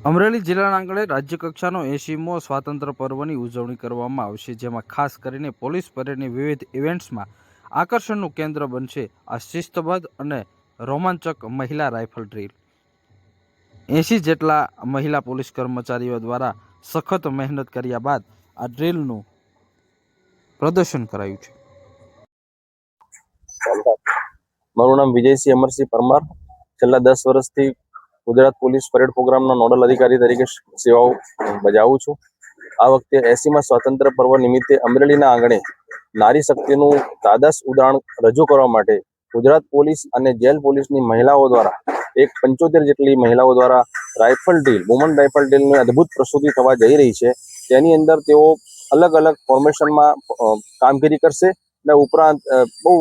અમરેલી જિલ્લાના આંગણે રાજ્યકક્ષાનો 80મો સ્વાતંત્ર્ય પર્વની ઉજવણી કરવામાં આવશે, જેમાં ખાસ કરીને પોલીસ પરેડની વિવિધ ઇવેન્ટ્સમાં આકર્ષણનું કેન્દ્ર બનશે આ શિસ્તબદ્ધ અને રોમાંચક મહિલા રાઇફલ ડ્રીલ। 80 જેટલા મહિલા પોલીસ કર્મચારીઓ દ્વારા સખત મહેનત કર્યા બાદ આ ડ્રીલનું પ્રદર્શન કરાયું છે। મારું નામ વિજયસિંહ અમરસિંહ પરમાર। છેલ્લા 10 વર્ષથી ગુજરાત પોલીસ પરેડ પ્રોગ્રામના નોડલ અધિકારી તરીકે સેવાઓ બજાવું છું। આ વખતે 80મા સ્વાતંત્ર્ય પર્વ નિમિત્તે અમરેલીના આંગણે નારી શક્તિનું તાદસ ઉદાહરણ રજૂ કરવા માટે ગુજરાત પોલીસ અને જેલ પોલીસની મહિલાઓ દ્વારા 75 જેટલી મહિલાઓ દ્વારા રાઇફલ ડ્રીલ, વુમન રાઇફલ ડ્રીલની અદ્ભુત પ્રસ્તુતિ થવા જઈ રહી છે। તેની અંદર તેઓ અલગ અલગ ફોર્મેશનમાં કામગીરી કરશે અને ઉપરાંત બહુ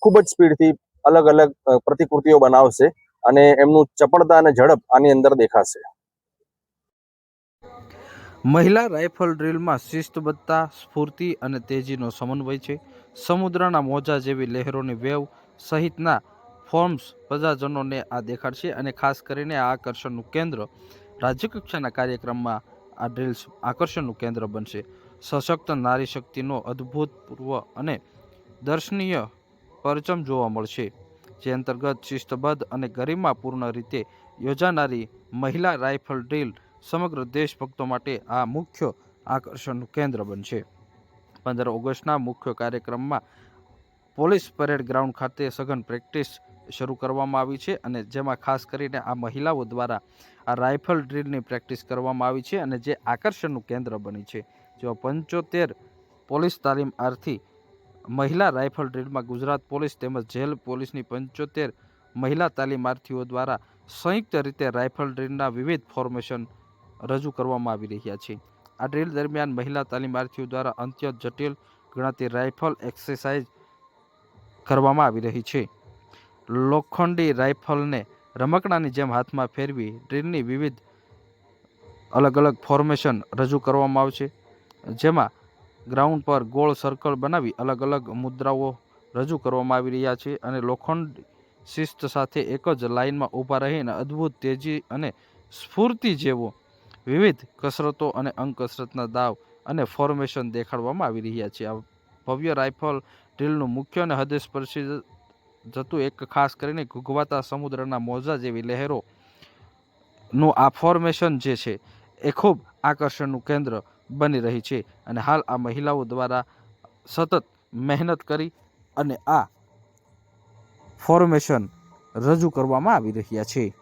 ખૂબ જ સ્પીડથી અલગ અલગ પ્રતિકૃતિઓ બનાવશે અને એમનું ચપળતા અને ઝડપ આની અંદર દેખાશે। મહિલા રાઇફલ ડ્રીલમાં શિસ્તબદ્ધતા, સ્ફૂર્તિ અને તેજીનો સમન્વય છે। સમુદ્રના મોજા જેવી લહેરોની વેવ સહિતના ફોર્મ્સ પ્રજાજનોને આ દેખાડશે અને ખાસ કરીને આ આકર્ષણનું કેન્દ્ર રાજ્યકક્ષાના કાર્યક્રમમાં આ ડ્રીલ્સ આકર્ષણનું કેન્દ્ર બનશે। સશક્ત નારી શક્તિનો અદ્ભુતપૂર્વ અને દર્શનીય પરચમ જોવા મળશે, જે અંતર્ગત શિસ્તબદ્ધ અને ગરિમાપૂર્ણ રીતે યોજાનારી મહિલા રાઇફલ ડ્રીલ સમગ્ર દેશભક્તો માટે આ મુખ્ય આકર્ષણનું કેન્દ્ર બનશે। 15 ઓગસ્ટના મુખ્ય કાર્યક્રમમાં પોલીસ પરેડ ગ્રાઉન્ડ ખાતે સઘન પ્રેક્ટિસ શરૂ કરવામાં આવી છે અને જેમાં ખાસ કરીને આ મહિલાઓ દ્વારા આ રાઇફલ ડ્રીલની પ્રેક્ટિસ કરવામાં આવી છે અને જે આકર્ષણનું કેન્દ્ર બની છે। જો 75 પોલીસ તાલીમાર્થી મહિલા રાઇફલ ડ્રીલમાં ગુજરાત પોલીસ તેમજ જેલ પોલીસની 75 મહિલા તાલીમાર્થીઓ દ્વારા સંયુક્ત રીતે રાઇફલ ડ્રીલના વિવિધ ફોર્મેશન રજૂ કરવામાં આવી રહ્યા છે। આ ડ્રીલ દરમિયાન મહિલા તાલીમાર્થીઓ દ્વારા અત્યંત જટિલ ગણાતી રાઇફલ એક્સરસાઇઝ કરવામાં આવી રહી છે। લોખંડી રાઇફલને રમકડાની જેમ હાથમાં ફેરવી ડ્રીલની વિવિધ અલગ અલગ ફોર્મેશન રજૂ કરવામાં આવશે, જેમાં ગ્રાઉન્ડ પર ગોળ સર્કલ બનાવી અલગ અલગ મુદ્રાઓ રજૂ કરવામાં આવી રહ્યા છે અને લોખંડ શિસ્ત સાથે એક જ લાઇનમાં ઊભા રહીને અદ્ભુત તેજી અને સ્ફૂર્તિ જેવો વિવિધ કસરતો અને અંગ કસરતના દાવ અને ફોર્મેશન દેખાડવામાં આવી રહ્યા છે। આ ભવ્ય રાઇફલ ડ્રીલનું મુખ્ય અને હૃદય સ્પર્શી જતું એક ખાસ કરીને ઘૂઘવાતા સમુદ્રના મોજા જેવી લહેરોનું આ ફોર્મેશન જે છે એ ખૂબ આકર્ષણનું કેન્દ્ર બની રહી છે અને હાલ આ મહિલાઓ દ્વારા સતત મહેનત કરી અને આ ફોર્મેશન રજૂ કરવામાં આવી રહ્યા છે।